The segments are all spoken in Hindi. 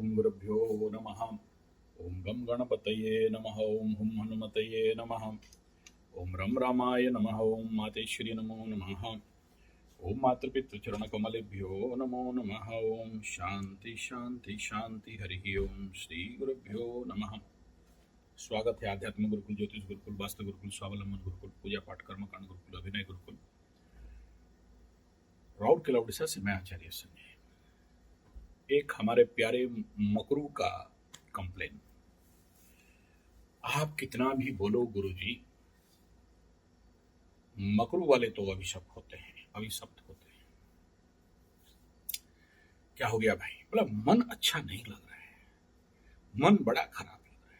ओम गुरुभ्यो नमः। ओम गम गणपतये नमः। ओम हुम हनुमतये नमः। ओम रम रामाय नमः। ओम मातेश्वरी नमो नमः। ओम मातृपितृचरणकमलेभ्यो नमो नमः। ओम शांति शांति शांति। हरि ओम श्री गुरुभ्यो नमः। स्वागत है आध्यात्मिक गुरुकुल, ज्योतिष गुरुकुल, वास्तु गुरुकुल, स्वावलंबन गुरुकुल, पूजा पाठ कर्मकांड गुरुकुल, अभिनय गुरुकुल, राउर किला उड़ीसा से मैं आचार्य संजय। एक हमारे प्यारे मकरू का कंप्लेन। आप कितना भी बोलो गुरुजी, मकरू वाले तो अभिशप्त होते हैं, अभिशप्त होते हैं। क्या हो गया भाई? बोला मन अच्छा नहीं लग रहा है, मन बड़ा खराब लग रहा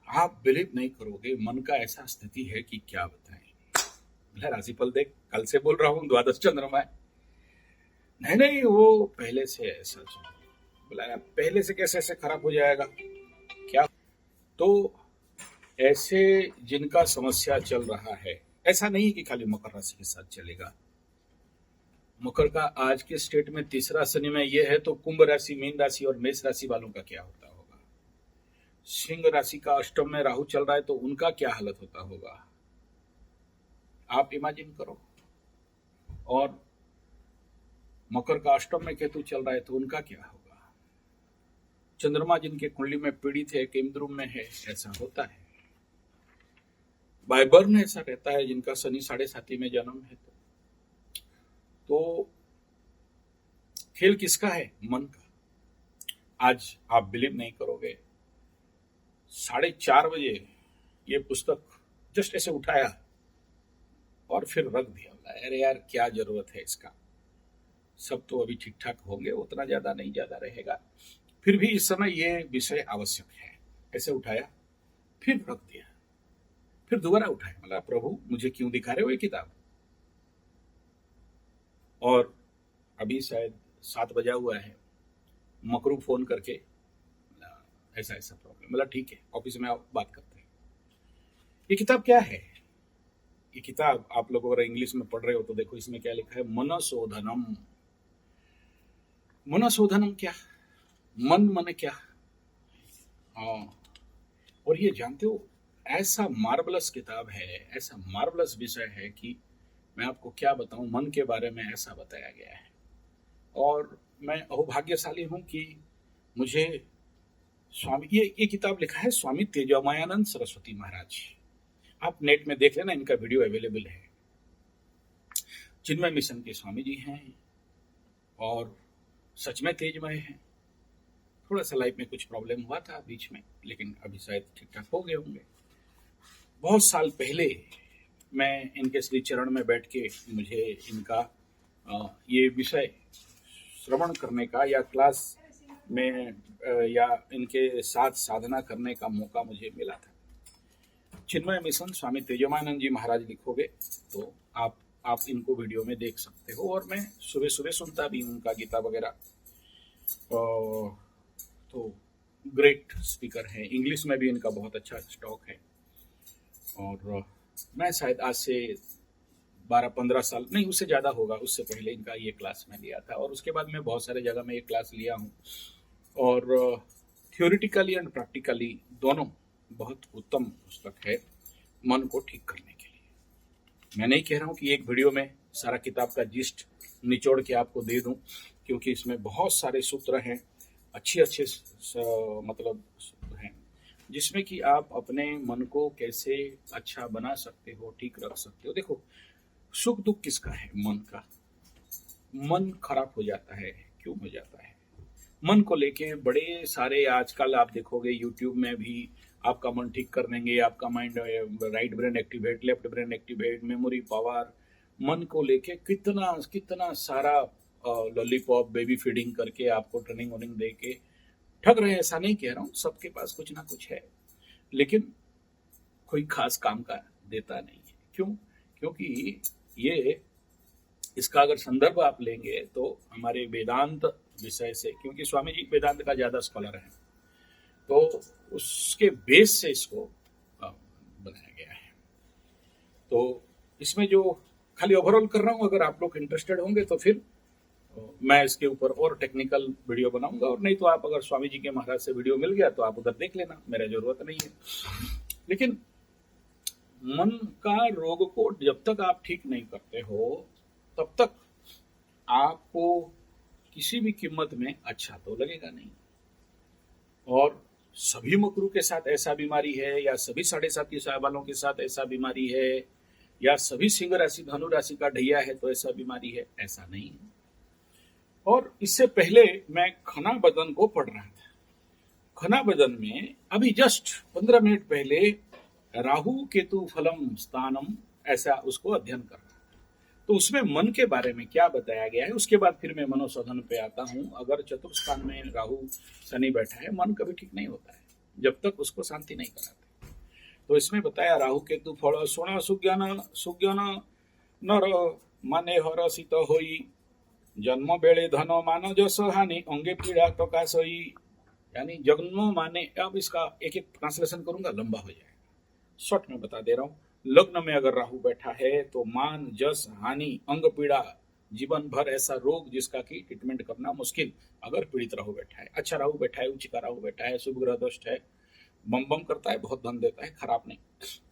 है। आप बिलीव नहीं करोगे, मन का ऐसा स्थिति है कि क्या बताएं। बोला राशिफल देख, कल से बोल रहा हूं, द्वादश चंद्रमा है। नहीं वो पहले से ऐसा। बोला पहले से कैसे ऐसे खराब हो जाएगा क्या? तो ऐसे जिनका समस्या चल रहा है, ऐसा नहीं कि खाली मकर राशि के साथ चलेगा। मकर का आज के स्टेट में तीसरा शनि में ये है, तो कुंभ राशि, मीन राशि और मेष राशि वालों का क्या होता होगा? सिंह राशि का अष्टम में राहु चल रहा है, तो उनका क्या हालत होता होगा? आप इमेजिन करो। और मकर का अष्टम में केतु चल रहा है, तो उनका क्या होगा? चंद्रमा जिनके कुंडली में पीड़ित है, केंद्रुम में है, ऐसा होता है। बाय बर्न ऐसा रहता है जिनका शनि 7.5 में जन्म है। तो खेल किसका है? मन का। आज आप बिलीव नहीं करोगे, 4:30 बजे ये पुस्तक जस्ट ऐसे उठाया और फिर रख दिया। अरे यार क्या जरूरत है इसका, सब तो अभी ठीक ठाक होंगे, उतना ज्यादा नहीं, ज्यादा रहेगा। फिर भी इस समय ये विषय आवश्यक है। ऐसे उठाया, फिर रख दिया, फिर दोबारा उठाया। मतलब प्रभु मुझे क्यों दिखा रहे हो ये किताब? और अभी शायद 7 बजा हुआ है, मकरू फोन करके ऐसा ऐसा प्रॉब्लम। मतलब ठीक है, ऑफिस में आप बात करते हैं। ये किताब क्या है? ये किताब आप लोग अगर इंग्लिश में पढ़ रहे हो तो देखो इसमें क्या लिखा है, मनशोधनम। मनशोधनम क्या? मन मन क्या? हाँ, और ये जानते हो, ऐसा मार्वलस किताब है, ऐसा मार्वलस विषय है कि मैं आपको क्या बताऊं। मन के बारे में ऐसा बताया गया है। और मैं अहोभाग्यशाली हूं कि मुझे स्वामी, ये किताब लिखा है स्वामी तेजोमयानंद सरस्वती महाराज। आप नेट में देख लेना, इनका वीडियो अवेलेबल है। चिन्मय मिशन के स्वामी जी हैं और सच में तेजमय हैं। थोड़ा सा लाइफ में कुछ प्रॉब्लम हुआ था बीच में, लेकिन अभी शायद ठीक ठाक हो गए होंगे। बहुत साल पहले मैं इनके श्री चरण में बैठ के मुझे इनका ये विषय श्रवण करने का या क्लास में या इनके साथ साधना करने का मौका मुझे मिला था। चिन्मय मिशन स्वामी तेजोमानंद जी महाराज लिखोगे तो आप इनको वीडियो में देख सकते हो। और मैं सुबह सुबह सुनता भी हूँ उनका गीता वगैरह। तो ग्रेट स्पीकर है, इंग्लिश में भी इनका बहुत अच्छा स्टॉक है। और मैं शायद आज से 12-15 साल नहीं, उससे ज़्यादा होगा, उससे पहले इनका ये क्लास मैं लिया था। और उसके बाद मैं बहुत सारे जगह में ये क्लास लिया हूँ। और थियोरिटिकली एंड प्रैक्टिकली दोनों बहुत उत्तम पुस्तक है मन को ठीक करने के लिए। मैं नहीं कह रहा हूँ कि एक वीडियो में सारा किताब का जिस्ट निचोड़ के आपको दे दूं, क्योंकि इसमें बहुत सारे सूत्र हैं, अच्छे मतलब हैं, जिसमें कि आप अपने मन को कैसे अच्छा बना सकते हो, ठीक रख सकते हो। देखो, सुख दुख किसका है? मन का। मन खराब हो जाता है, क्यों हो जाता है? मन को लेके बड़े सारे आजकल आप देखोगे यूट्यूब में भी आपका मन ठीक कर देंगे, आपका mind, right brain activate, left brain activate, memory power. मन को लेके कितना कितना सारा लॉलीपॉप, बेबी फीडिंग करके आपको ट्रेनिंग वनिंग दे के ठग रहे हैं। ऐसा नहीं कह रहा हूँ, सबके पास कुछ ना कुछ है, लेकिन कोई खास काम का देता नहीं है। क्यों? क्योंकि ये, इसका अगर संदर्भ आप लेंगे तो हमारे वेदांत विषय से, क्योंकि स्वामी जी वेदांत का ज्यादा स्कॉलर है, तो उसके बेस से इसको बनाया गया है। तो इसमें जो खाली ओवरऑल कर रहा हूं, अगर आप लोग इंटरेस्टेड होंगे तो फिर मैं इसके ऊपर और टेक्निकल वीडियो बनाऊंगा, और नहीं तो आप अगर स्वामी जी के महाराज से वीडियो मिल गया तो आप उधर देख लेना, मेरा जरूरत नहीं है। लेकिन मन का रोग को जब तक आप ठीक नहीं करते हो तब तक आपको किसी भी कीमत में अच्छा तो लगेगा नहीं। और सभी मकरू के साथ ऐसा बीमारी है, या सभी 7.5 साल वालों के साथ ऐसा बीमारी है, या सभी सिंह राशि धनु राशि का ढैया है तो ऐसा बीमारी है, ऐसा नहीं है। और इससे पहले मैं खना बदन को पढ़ रहा था। खना बदन में अभी जस्ट 15 मिनट पहले राहु केतु फलम स्थानम, ऐसा उसको अध्ययन कर रहा था। तो उसमें मन के बारे में क्या बताया गया है, उसके बाद फिर मैं मनोशोधन पे आता हूं। अगर चतुर्थ स्थान में राहु शनि बैठा है, मन कभी ठीक नहीं होता है जब तक उसको शांति नहीं कराते। तो इसमें बताया राहु केतु फल सोना सुज्ञान नर माने हर शीत होई, जन्म बेले धन मान जस हानि अंगे पीड़ा प्रकाश होई। यानी जन्म माने, अब इसका एक एक ट्रांसलेशन करूंगा लंबा हो जाएगा, शॉर्ट में बता दे रहा हूं। लग्न में अगर राहु बैठा है तो मान जस हानि अंग पीड़ा, जीवन भर ऐसा रोग जिसका की ट्रीटमेंट करना मुश्किल, अगर पीड़ित राहु बैठा है। अच्छा राहु बैठा है, उच्च का राहु बैठा है, शुभ ग्रह दुष्ट है, बम बम करता है, बहुत धन देता है, खराब नहीं।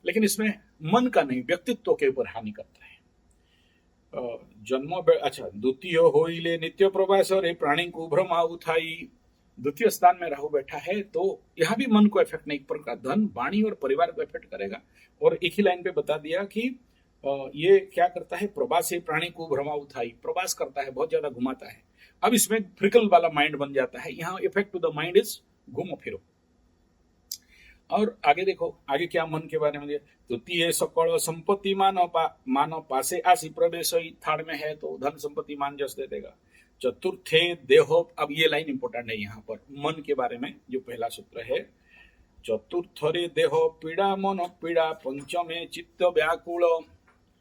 लेकिन इसमें मन का नहीं, व्यक्तित्व के ऊपर हानि करता है। जन्म अच्छा द्वितीय होइले नित्य प्रवास रे प्राणी को भ्रमा उठाई। द्वितीय स्थान में राहु बैठा है तो यहां भी मन को इफेक्ट नहीं, प्रकार धन वाणी और परिवार को इफेक्ट करेगा। और एक ही लाइन पे बता दिया कि ये क्या करता है, प्रवासी प्राणी को भ्रमा उठाई, प्रवास करता है, बहुत ज्यादा घुमाता है। अब इसमें फ्रिकल वाला माइंड बन जाता है, यहाँ effect to the mind is घूमो फिरो। और आगे देखो, आगे क्या मन के बारे में। द्वितीय सकल संपत्ति मानव पासे आसी प्रवेश थाड़ में है तो धन संपत्ति मान जस दे देगा। चतुर्थे देहो, अब ये लाइन इंपॉर्टेंट है यहाँ पर मन के बारे में, जो पहला सूत्र है। चतुर्थरे देहो पीड़ा मन पीड़ा, पंचमे चित्त व्याकुल।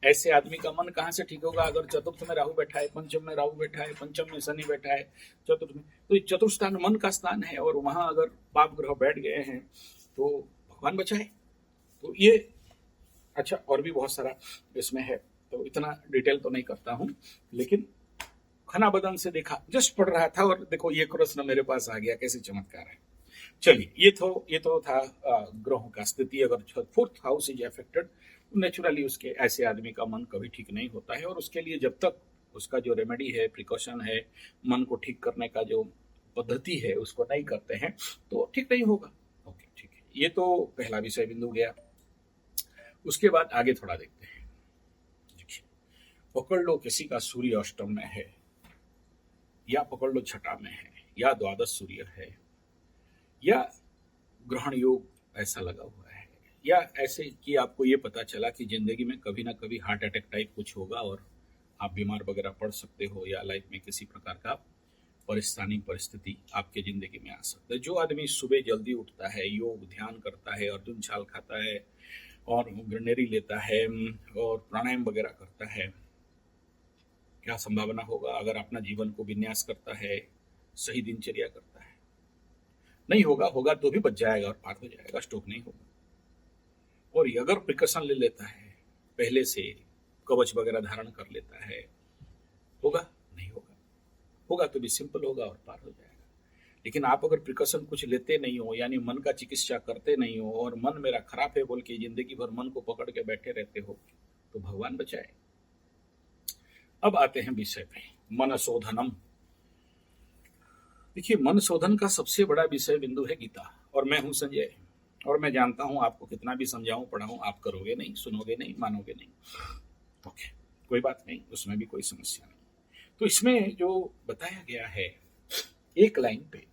ऐसे आदमी का मन कहाँ से ठीक होगा अगर चतुर्थ में राहु बैठा है, पंचम में राहु बैठा है, पंचम में शनि बैठा है, चतुर्थ में। तो चतुर्थ स्थान मन का स्थान है, और वहां अगर पाप ग्रह बैठ गए हैं तो भगवान बचाए। तो ये अच्छा, और भी बहुत सारा इसमें है, तो इतना डिटेल तो नहीं करता हूं। लेकिन खना बदन से देखा, जस्ट पढ़ रहा था और देखो ये प्रश्न मेरे पास आ गया, कैसे चमत्कार है। चलिए, ये तो था ग्रहों का स्थिति। अगर fourth house is affected, naturally उसके ऐसे आदमी का मन कभी ठीक नहीं होता है। और उसके लिए जब तक उसका जो रेमेडी है, प्रिकॉशन है, मन को ठीक करने का जो पद्धति है, उसको नहीं करते हैं तो ठीक नहीं होगा। ओके, ठीक है, ये तो पहला विषय बिंदु गया। उसके बाद आगे थोड़ा देखते हैं। देखिए, पकड़ लो किसी का सूर्य अष्टम में है, या पकड़ लो छठा में है, या द्वादश सूर्य है, या ग्रहण योग ऐसा लगा हुआ है, या ऐसे कि आपको ये पता चला कि जिंदगी में कभी ना कभी हार्ट अटैक टाइप कुछ होगा और आप बीमार वगैरह पड़ सकते हो, या लाइफ में किसी प्रकार का परेशानी परिस्थिति आपके जिंदगी में आ सकता है। जो आदमी सुबह जल्दी उठता है, योग ध्यान करता है, अर्जुन छाल खाता है और ग्रेनरी लेता है और प्राणायाम वगैरह करता है, क्या संभावना होगा अगर अपना जीवन को विन्यास करता है, सही दिनचर्या करता है। नहीं होगा, होगा तो भी बच जाएगा और पार हो जाएगा, स्ट्रोक नहीं होगा। और अगर प्रिकॉशन ले लेता है, पहले से कवच वगैरह धारण कर लेता है, होगा नहीं होगा, होगा तो भी सिंपल होगा और पार हो जाएगा। लेकिन आप अगर प्रिकॉशन कुछ लेते नहीं हो, यानी मन का चिकित्सा करते नहीं हो, और मन मेरा खराब है बोल के जिंदगी भर मन को पकड़ के बैठे रहते हो, तो भगवान बचाए। अब आते हैं विषय पे, मन शोधनम। देखिए, मन शोधन का सबसे बड़ा विषय बिंदु है गीता, और मैं हूं संजय, और मैं जानता हूं आपको कितना भी समझाऊं पढ़ाऊं, आप करोगे नहीं, सुनोगे नहीं, मानोगे नहीं। ओके, कोई बात नहीं, उसमें भी कोई समस्या नहीं। तो इसमें जो बताया गया है एक लाइन पे,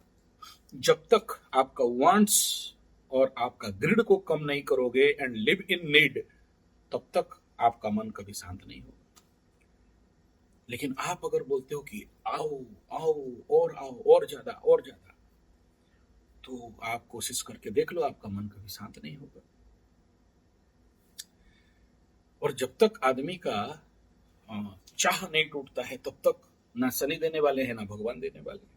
जब तक आपका वांट्स और आपका ग्रिड को कम नहीं करोगे एंड लिव इन नीड, तब तक आपका मन कभी शांत नहीं होगा। लेकिन आप अगर बोलते हो कि आओ आओ और ज्यादा और ज्यादा, तो आप कोशिश करके देख लो, आपका मन कभी शांत नहीं होगा। और जब तक आदमी का चाह नहीं टूटता है, तब तक ना शनि देने वाले हैं ना भगवान देने वाले हैं।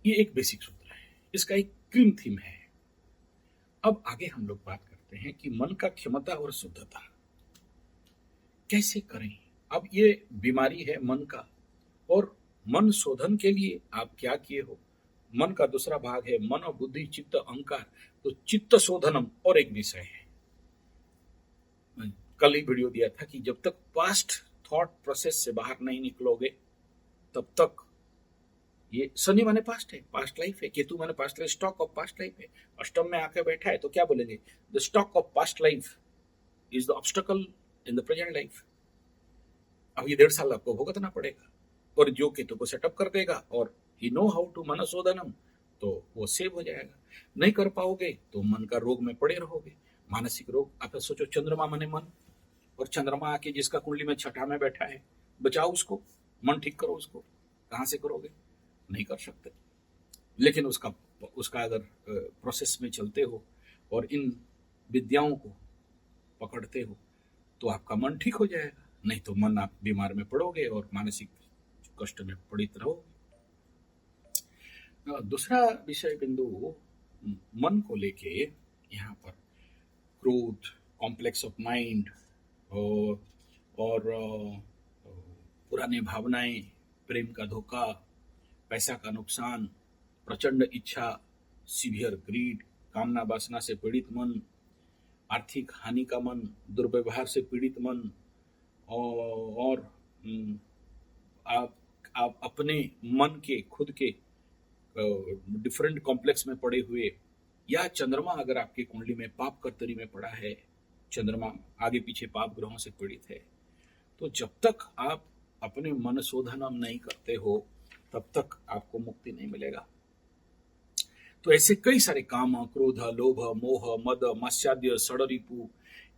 ये एक बेसिक सूत्र है, इसका एक क्रीम थीम है। अब आगे हम लोग बात करते हैं कि मन का क्षमता और शुद्धता कैसे करें। अब ये बीमारी है मन का, और मन शोधन के लिए आप क्या किए हो? मन का दूसरा भाग है मन, बुद्धि, चित्त, अहंकार। तो चित्त शोधनम और एक विषय है। कल ही वीडियो दिया था कि जब तक पास्ट थॉट प्रोसेस से बाहर नहीं निकलोगे तब तक, ये शनि माने पास्ट है, पास्ट लाइफ है, केतु माने past life, stock of past life है। अष्टम में आके बैठा है तो क्या बोलेंगे? The stock of past life is the obstacle in the present life. अब ये 1.5 साल आपको भुगतना पड़ेगा, और जो केतु को सेटअप कर देगा और ही नो हाउ टू मनशोधनम, तो वो सेव हो जाएगा। नहीं कर पाओगे तो मन का रोग में पड़े रहोगे, मानसिक रोग। आप सोचो, चंद्रमा माने मन, और चंद्रमा आके जिसका कुंडली में छठा में बैठा है, बचाओ उसको, मन ठीक करो उसको। कहां से करोगे? नहीं कर सकते। लेकिन उसका अगर प्रोसेस में चलते हो और इन विद्याओं को पकड़ते हो तो आपका मन ठीक हो जाएगा, नहीं तो मन आप बीमार में पड़ोगे और मानसिक कष्ट में पीड़ित रहोगे। दूसरा विषय बिंदु मन को लेके यहाँ पर क्रोध, कॉम्प्लेक्स ऑफ माइंड, और पुराने भावनाएं, प्रेम का धोखा, पैसा का नुकसान, प्रचंड इच्छा, सीवियर ग्रीड, कामना वासना से पीड़ित मन, आर्थिक हानि का मन, दुर्व्यवहार से पीड़ित मन, और आप अपने मन के खुद के डिफरेंट कॉम्प्लेक्स में पड़े हुए, या चंद्रमा अगर आपके कुंडली में पाप कर्तरी में पड़ा है, चंद्रमा आगे पीछे पाप ग्रहों से पीड़ित है, तो जब तक आप अपने मन शोधनम नहीं करते हो तब तक आपको मुक्ति नहीं मिलेगा। तो ऐसे कई सारे काम, क्रोध, लोभ, मोह, मद, मात्सर्य, षड्रिपु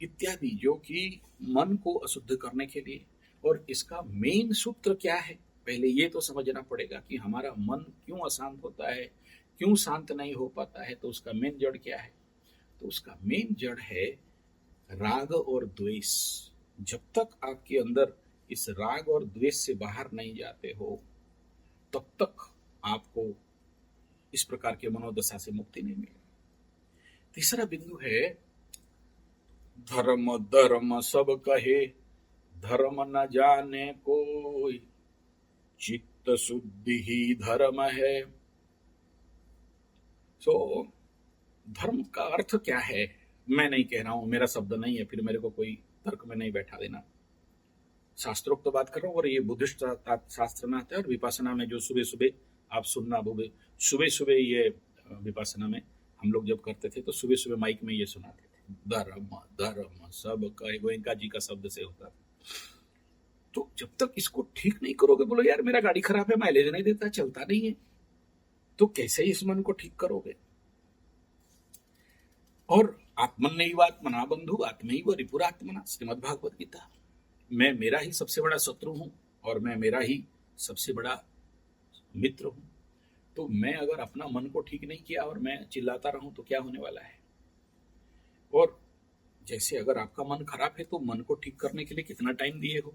इत्यादि, जो कि मन को अशुद्ध करने के लिए। और इसका मेन सूत्र क्या है? पहले ये तो समझना पड़ेगा कि हमारा मन क्यों अशांत होता है, क्यों शांत नहीं हो पाता है। तो उसका मेन जड़ क्या है? तो उसका मेन जड़ है राग और द्वेष। जब तक आपके अंदर इस राग और द्वेष से बाहर नहीं जाते हो तब तक आपको इस प्रकार के मनोदशा से मुक्ति नहीं मिलेगी। तीसरा बिंदु है धर्म धर्म सब कहे, धर्म न जाने कोई, चित्त शुद्धि ही धर्म है। तो धर्म का अर्थ क्या है? मैं नहीं कह रहा हूं, मेरा शब्द नहीं है, फिर मेरे को कोई तर्क में नहीं बैठा देना। शास्त्रोक्त तो बात कर रहा हूँ, और ये बुद्धिस्ट शास्त्र में आता है, और विपासना में जो सुबह सुबह आप सुनना, सुबह सुबह ये विपासना में हम लोग जब करते थे तो सुबह सुबह माइक में ये सुनाते थे, धर्म धर्म सब कहे, गोयनका जी का शब्द से होता था। तो जब तक इसको ठीक नहीं करोगे, बोलो यार मेरा गाड़ी खराब है, माइलेज नहीं देता, चलता नहीं है, तो कैसे इस मन को ठीक करोगे? और आत्मन्यैव आत्मना बंधु आत्मैव रिपुरात्मना, श्रीमद् भागवत गीता। मैं मेरा ही सबसे बड़ा शत्रु हूं और मैं मेरा ही सबसे बड़ा मित्र हूं। तो मैं अगर अपना मन को ठीक नहीं किया और मैं चिल्लाता रहूं तो क्या होने वाला है? और जैसे अगर आपका मन खराब है तो मन को ठीक करने के लिए कितना टाइम दिए हो,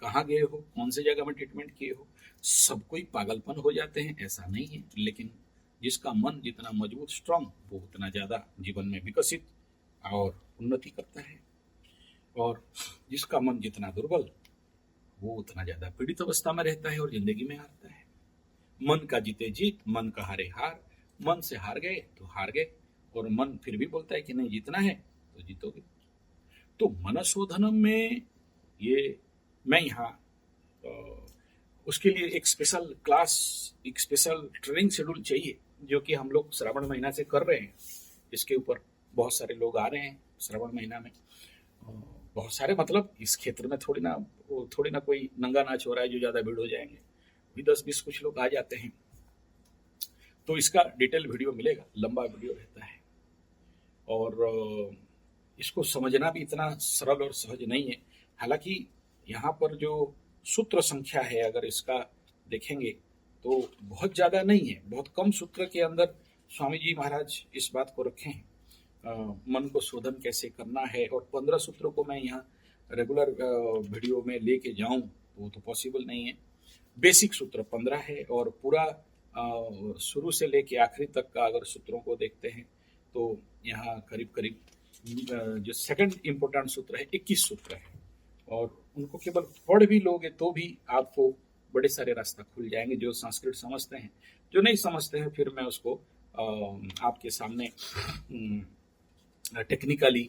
कहाँ गए हो, कौन से जगह में ट्रीटमेंट किए हो? सब कोई पागलपन हो जाते हैं, ऐसा नहीं है। लेकिन जिसका मन जितना मजबूत, स्ट्रांग, वो उतना ज्यादा जीवन में विकसित और उन्नति करता है, और जिसका मन जितना दुर्बल, वो उतना ज्यादा पीड़ित अवस्था में रहता है और जिंदगी में हारता है। मन का जीते जीत, मन का हारे हार। मन से हार गए तो हार गए, और मन फिर भी बोलता है कि नहीं जीतना है तो जीतोगे। तो मनशोधनम में ये मैं यहाँ उसके लिए एक स्पेशल क्लास, एक स्पेशल ट्रेनिंग शेड्यूल चाहिए, जो कि हम लोग श्रावण महीना से कर रहे हैं। इसके ऊपर बहुत सारे लोग आ रहे हैं श्रावण महीना में, बहुत सारे, मतलब इस क्षेत्र में थोड़ी ना कोई नंगा नाच हो रहा है जो ज्यादा भीड़ हो जाएंगे, 10-20 कुछ लोग आ जाते हैं। तो इसका डिटेल वीडियो मिलेगा, लंबा वीडियो रहता है, और इसको समझना भी इतना सरल और सहज नहीं है। हालांकि यहाँ पर जो सूत्र संख्या है, अगर इसका देखेंगे तो बहुत ज्यादा नहीं है, बहुत कम सूत्र के अंदर स्वामी जी महाराज इस बात को रखे हैं, मन को शोधन कैसे करना है। और 15 सूत्रों को मैं यहाँ रेगुलर वीडियो में लेके जाऊं तो वो तो पॉसिबल नहीं है। बेसिक सूत्र 15 है, और पूरा शुरू से लेके आखिरी तक का अगर सूत्रों को देखते हैं तो यहाँ करीब करीब जो सेकंड इम्पोर्टेंट सूत्र है 21 सूत्र है, और उनको केवल पढ़ भी लोगे तो भी आपको बड़े सारे रास्ता खुल जाएंगे, जो संस्कृत समझते हैं। जो नहीं समझते हैं फिर मैं उसको आपके सामने टेक्निकली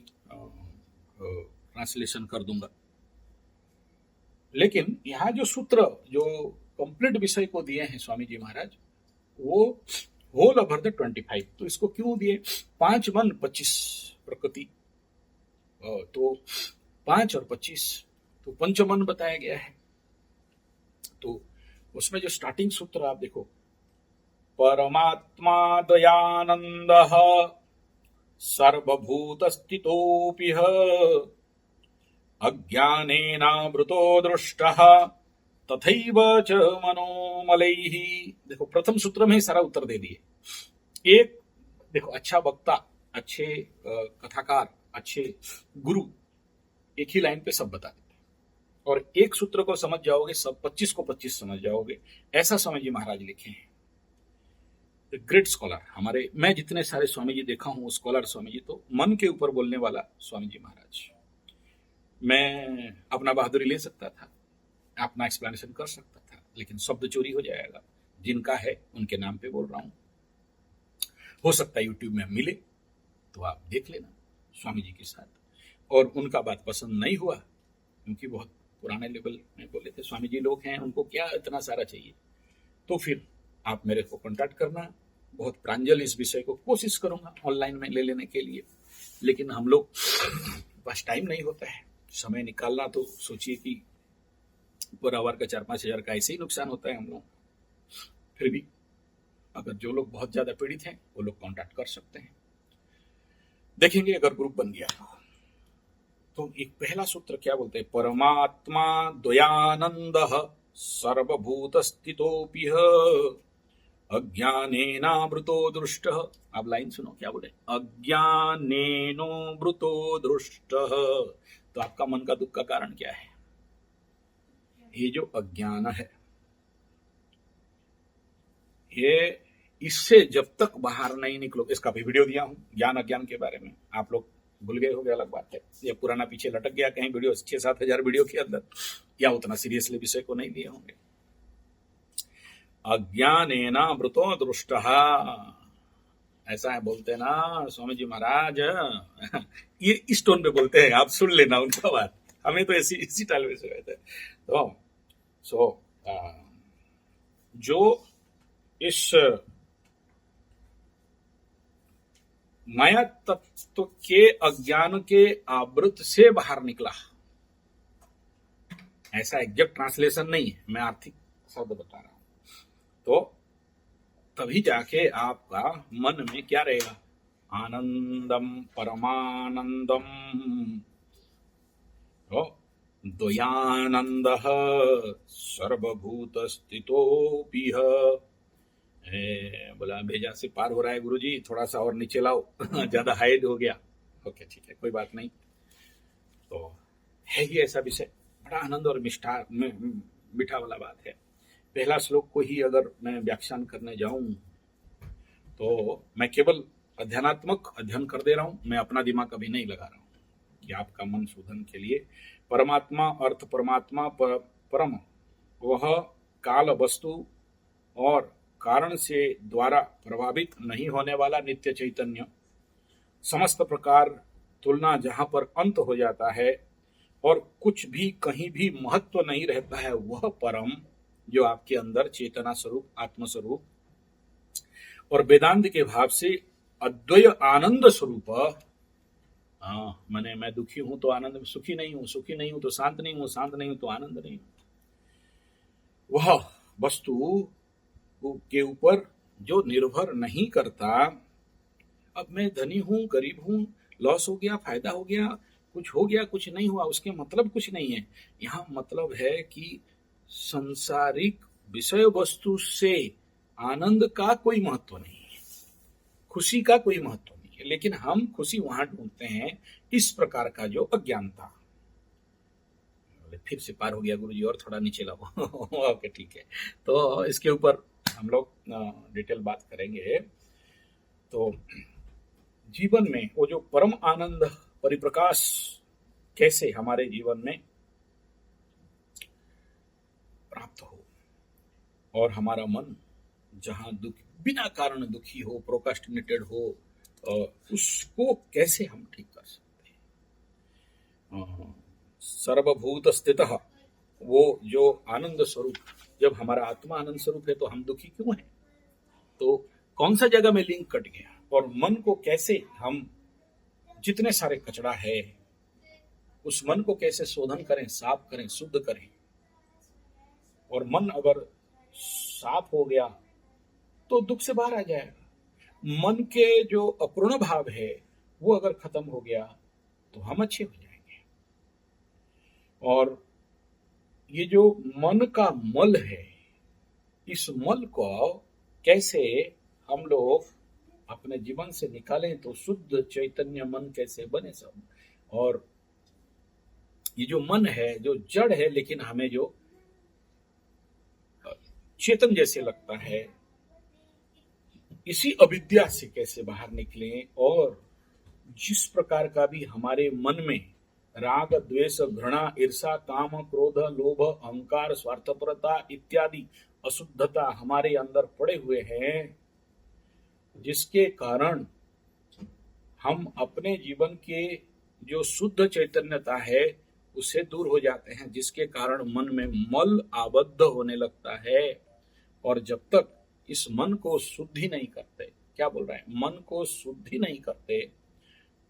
ट्रांसलेशन कर दूंगा। लेकिन यहाँ जो सूत्र जो कंप्लीट विषय को दिए हैं स्वामी जी महाराज, वो होल ओवर द 25। तो इसको क्यों दिए? 5 मन 25 प्रकृति, तो 5 और 25 तो पंचमन बताया गया है। तो उसमें जो स्टार्टिंग सूत्र आप देखो, परमात्मा दयानंद सर्वभूत स्थितोऽपि अज्ञानेनावृतो दृष्टः तथैव च मनोमलैः। देखो प्रथम सूत्र में ही सारा उत्तर दे दिए। एक देखो, अच्छा वक्ता, अच्छे कथाकार, अच्छे गुरु एक ही लाइन पे सब बता देते हैं, और एक सूत्र को समझ जाओगे सब 25 को 25 समझ जाओगे। ऐसा स्वामी जी महाराज लिखे हैं। ग्रेट स्कॉलर हमारे, मैं जितने सारे स्वामी जी देखा हूं स्कॉलर स्वामी जी, तो मन के ऊपर बोलने वाला स्वामी जी महाराज। मैं अपना बहादुरी ले सकता था, अपना एक्सप्लेनेशन कर सकता था, लेकिन शब्द चोरी हो जाएगा। जिनका है उनके नाम पे बोल रहा हूं। हो सकता है यूट्यूब में मिले तो आप देख लेना स्वामी जी के साथ। और उनका बात पसंद नहीं हुआ, क्योंकि बहुत पुराने लेवल में बोले थे, स्वामी जी लोग हैं, उनको क्या इतना सारा चाहिए, तो फिर आप मेरे को कांटेक्ट करना। बहुत प्रांजल इस विषय को कोशिश करूंगा ऑनलाइन में ले लेने के लिए, लेकिन हम लोग पास टाइम नहीं होता है, समय निकालना। तो सोचिए कि पर आवर का 4-5 हज़ार का ऐसे ही नुकसान होता है हम लोग। फिर भी अगर जो लोग बहुत ज्यादा पीड़ित हैं वो लोग कांटेक्ट कर सकते हैं, देखेंगे अगर ग्रुप बन गया तो। एक पहला सूत्र क्या बोलते हैं, परमात्मा द्वयानंद सर्वभूत स्थितोऽपि अज्ञानेनावृतो दृष्टः। आप लाइन सुनो क्या बोले, अज्ञानेनोवृतो दृष्टः। तो आपका मन का दुख का कारण क्या है? ये जो अज्ञान है, ये इससे जब तक बाहर नहीं निकलोगे, इसका भी वीडियो दिया हूं ज्ञान अज्ञान के बारे में, आप लोग भूल गए होंगे, अलग बात है। ये पुराना पीछे लटक गया कहीं वीडियो 6-7 हजार वीडियो के अंदर, या उतना सीरियसली विषय को नहीं दिए होंगे। अज्ञानेनावृतो दृष्टः, ऐसा है बोलते ना स्वामी जी महाराज। ये इस टोन पे बोलते हैं, आप सुन लेना उनका बात। हमें तो इसी टाइल से कहते हैं। तो जो इस माया तत्व के अज्ञान के आवृत से बाहर निकला, ऐसा एग्जैक्ट ट्रांसलेशन नहीं है, मैं आर्थिक शब्द बता रहा हूं। तो तभी जाके आपका मन में क्या रहेगा, आनंदम परमानंदम द्वयानंद सर्वभूत स्थितोऽपि। बोला भेजा से पार हो रहा है गुरुजी, थोड़ा सा और नीचे लाओ। ज्यादा हाइड हो गया। ओके ठीक है, कोई बात नहीं। तो है ही ऐसा विषय, बड़ा आनंद और मीठा वाला बात है। पहला श्लोक को ही अगर मैं व्याख्यान करने जाऊं तो मैं केवल अध्ययनात्मक अध्ययन कर दे रहा हूं, मैं अपना दिमाग कभी नहीं लगा रहा हूं कि आपका मन शोधन के लिए। परमात्मा अर्थ परमात्मा परम, वह काल वस्तु और कारण से द्वारा प्रभावित नहीं होने वाला नित्य चैतन्य, समस्त प्रकार तुलना जहां पर अंत हो जाता है और कुछ भी कहीं भी महत्व नहीं रहता है, वह परम जो आपके अंदर चेतना स्वरूप आत्म स्वरूप और वेदांत के भाव से अद्वय आनंद स्वरूप। मैंने मैं दुखी हूं तो आनंद में सुखी नहीं हूं, सुखी नहीं हूं तो शांत नहीं हूं, शांत नहीं हूं तो आनंद नहीं हूं। वह वस्तु के ऊपर जो निर्भर नहीं करता, अब मैं धनी हूं गरीब हूं, लॉस हो गया फायदा हो गया, कुछ हो गया कुछ नहीं हुआ, उसके मतलब कुछ नहीं है। यहाँ मतलब है कि संसारिक विषय वस्तु से आनंद का कोई महत्व नहीं है, खुशी का कोई महत्व नहीं है, लेकिन हम खुशी वहां ढूंढते हैं। इस प्रकार का जो अज्ञानता। फिर से पार हो गया गुरुजी, और थोड़ा नीचे लाओ। ओके ठीक है, तो इसके ऊपर हम लोग डिटेल बात करेंगे। तो जीवन में वो जो परम आनंद परिप्रकाश कैसे हमारे जीवन में प्राप्त हो, और हमारा मन जहां बिना कारण दुखी हो, प्रोकास्टिनेटेड हो, उसको कैसे हम ठीक कर सकते हैं। सर्वभूत स्थितः, वो जो आनंद स्वरूप, जब हमारा आत्मा आनंद स्वरूप है तो हम दुखी क्यों हैं? तो कौन सा जगह में लिंक कट गया? और मन को कैसे हम, जितने सारे कचरा है, उस मन को कैसे शोधन करें, साफ करें, शुद्ध करें। और मन अगर साफ हो गया तो दुख से बाहर आ जाएगा। मन के जो अपूर्ण भाव है वो अगर खत्म हो गया तो हम अच्छे हो जाएंगे। और ये जो मन का मल है, इस मल को कैसे हम लोग अपने जीवन से निकालें तो शुद्ध चैतन्य मन कैसे बने सब। और ये जो मन है, जो जड़ है लेकिन हमें जो चेतन जैसे लगता है, इसी अविद्या से कैसे बाहर निकलें। और जिस प्रकार का भी हमारे मन में राग, द्वेष, घृणा, ईर्षा, काम, क्रोध, लोभ, अहंकार, स्वार्थपरता इत्यादि अशुद्धता हमारे अंदर पड़े हुए हैं, जिसके कारण हम अपने जीवन के जो शुद्ध चैतन्यता है उससे दूर हो जाते हैं, जिसके कारण मन में मल आबद्ध होने लगता है। और जब तक इस मन को शुद्धि नहीं करते, क्या बोल रहे हैं, मन को शुद्धि नहीं करते,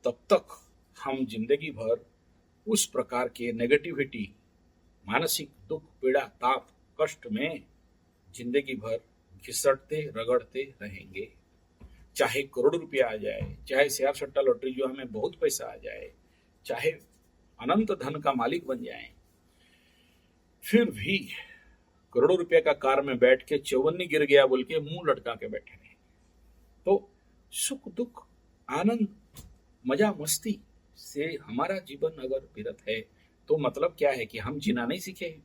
तब तक हम जिंदगी भर उस प्रकार के नेगेटिविटी, मानसिक दुख, पीड़ा, ताप, कष्ट में जिंदगी भर घिसटते रगड़ते रहेंगे। चाहे करोड़ रुपया आ जाए, चाहे शेयर सट्टा लॉटरी जो हमें बहुत पैसा आ जाए, चाहे अनंत धन का मालिक बन जाए, फिर भी करोड़ों रुपए का कार में बैठ के चौवन्नी गिर गया बोल के मुंह लटका के बैठे रहे। तो सुख दुख, आनंद, मजा मस्ती से हमारा जीवन अगर विरत है तो मतलब क्या है कि हम जीना नहीं सीखे,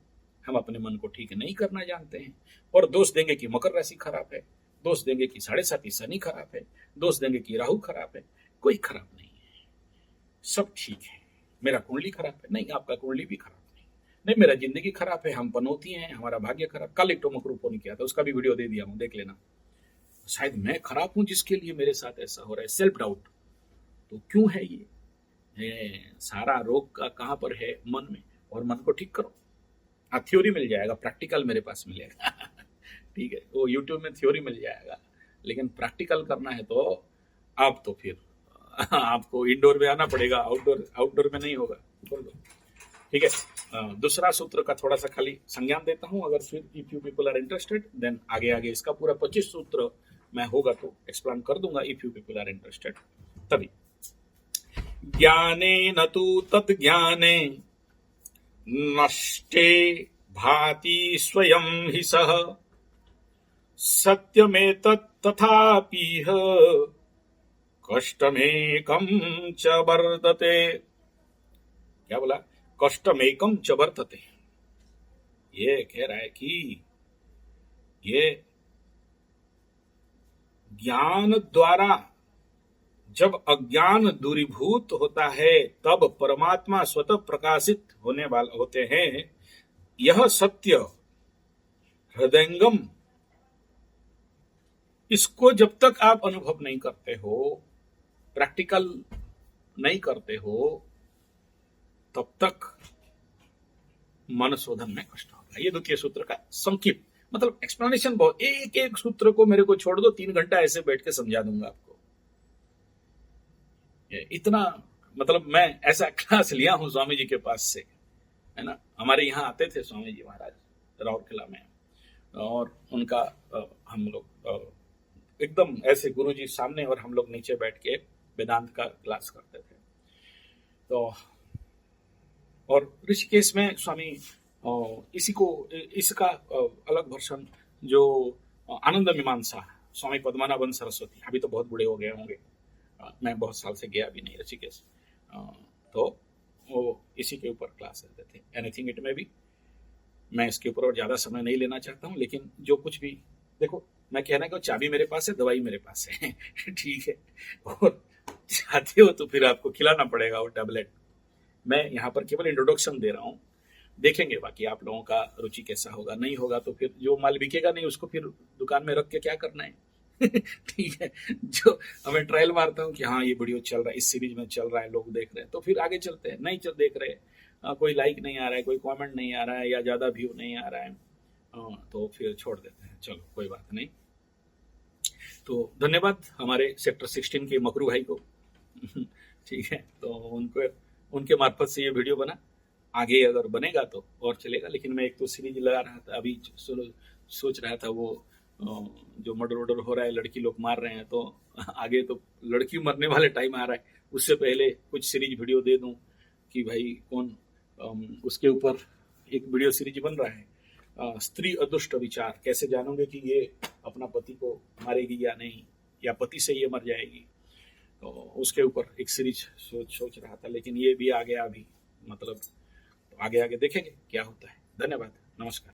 हम अपने मन को ठीक नहीं करना जानते हैं। और दोष देंगे कि मकर राशि खराब है, दोष देंगे कि 7.5 शनि खराब है, दोष देंगे कि राहु खराब है। कोई खराब नहीं है, सब ठीक है। मेरा कुंडली खराब है, नहीं आपका कुंडली भी खराब नहीं, मेरा जिंदगी खराब है, हम पनौती हैं, हमारा भाग्य खराब। कल एक टोमक रूप फोन किया था, उसका भी वीडियो दे दिया हूं, देख लेना। शायद मैं खराब हूं जिसके लिए मेरे साथ ऐसा हो रहा है, सेल्फ डाउट। तो क्यों है ये सारा रोग का कहां पर है? मन में। और मन को ठीक करो। थ्योरी मिल जाएगा, प्रैक्टिकल मेरे पास मिलेगा ठीक है, वो यूट्यूब में थ्योरी मिल जाएगा, लेकिन प्रैक्टिकल करना है तो आप तो फिर आपको इंडोर में आना पड़ेगा, आउटडोर में नहीं होगा। बोल दो, ठीक है। दूसरा सूत्र का थोड़ा सा खाली संज्ञान देता हूं, अगर फिर if you people are interested then आगे इसका पूरा 25 सूत्र मैं होगा तो एक्सप्लेन कर दूंगा, if you people are interested तभी। ज्ञाने न तु तत्ज्ञाने नष्टे भाति स्वयं हि सः सत्यमेतत् तथापीह कष्टमेकं च वर्तते। क्या बोला? कष्टमेकं च वर्तते। ये कह रहा है कि ये ज्ञान द्वारा जब अज्ञान दूरीभूत होता है तब परमात्मा स्वतः प्रकाशित होने वाले होते हैं। यह सत्य हृदयंगम, इसको जब तक आप अनुभव नहीं करते हो, प्रैक्टिकल नहीं करते हो, तब तक मन शोधन में कष्ट होगा। ये द्वितीय सूत्र का संक्षिप्त मतलब एक्सप्लेनेशन बहुत, एक एक सूत्र को मेरे को छोड़ दो, 3 घंटा ऐसे बैठ के समझा दूंगा आपको। इतना मतलब मैं ऐसा क्लास लिया हूं स्वामी जी के पास से, है ना। हमारे यहाँ आते थे स्वामी जी महाराज राउरकेला में, और उनका हम लोग एकदम ऐसे गुरुजी सामने और हम लोग नीचे बैठ के वेदांत का क्लास करते थे। तो और ऋषिकेश में स्वामी इसका अलग वर्षन जो आनंद मीमांसा स्वामी पद्मनाभन सरस्वती, अभी तो बहुत बूढ़े हो गए होंगे, मैं बहुत साल से गया भी नहीं ऋषिकेश, तो वो इसी के ऊपर क्लास लेते थे। एनीथिंग इट में भी, मैं इसके ऊपर और ज्यादा समय नहीं लेना चाहता हूँ, लेकिन जो कुछ भी देखो, मैं कहना कि चाबी मेरे पास है, दवाई मेरे पास है ठीक है, और चाहते हो तो फिर आपको खिलाना पड़ेगा वो टैबलेट। मैं यहाँ पर केवल इंट्रोडक्शन दे रहा हूँ, देखेंगे बाकी आप लोगों का रुचि कैसा होगा, नहीं होगा तो फिर जो माल बिकेगा नहीं उसको फिर दुकान में रख के क्या करना है। ठीक है, जो हमें ट्रायल मारता हूँ कि हाँ ये वीडियो चल रहा है, इस सीरीज में चल रहा है, लोग देख रहे हैं, तो फिर आगे चलते हैं। नहीं देख रहे, कोई लाइक नहीं आ रहा है, कोई कमेंट नहीं आ रहा है, या ज़्यादा व्यू नहीं आ रहा है, तो फिर छोड़ देते हैं, चलो कोई बात नहीं। तो धन्यवाद हमारे सेक्टर 16 के मकरू भाई को। ठीक है, तो उनको उनके मार्फत से ये वीडियो बना, आगे अगर बनेगा तो और चलेगा। लेकिन मैं एक तो सीरीज लगा रहा था, अभी सोच रहा था वो जो मर्डर वर्डर हो रहा है, लड़की लोग मार रहे हैं, तो आगे तो लड़की मरने वाले टाइम आ रहा है, उससे पहले कुछ सीरीज वीडियो दे दूं कि भाई कौन उसके ऊपर एक वीडियो सीरीज बन रहा है, स्त्री अदुष्ट विचार, कैसे जानोगे कि ये अपना पति को मारेगी या नहीं, या पति से ये मर जाएगी, तो उसके ऊपर एक सीरीज सोच रहा था। लेकिन ये भी आ गया अभी, मतलब तो आगे आगे देखेंगे क्या होता है। धन्यवाद, नमस्कार।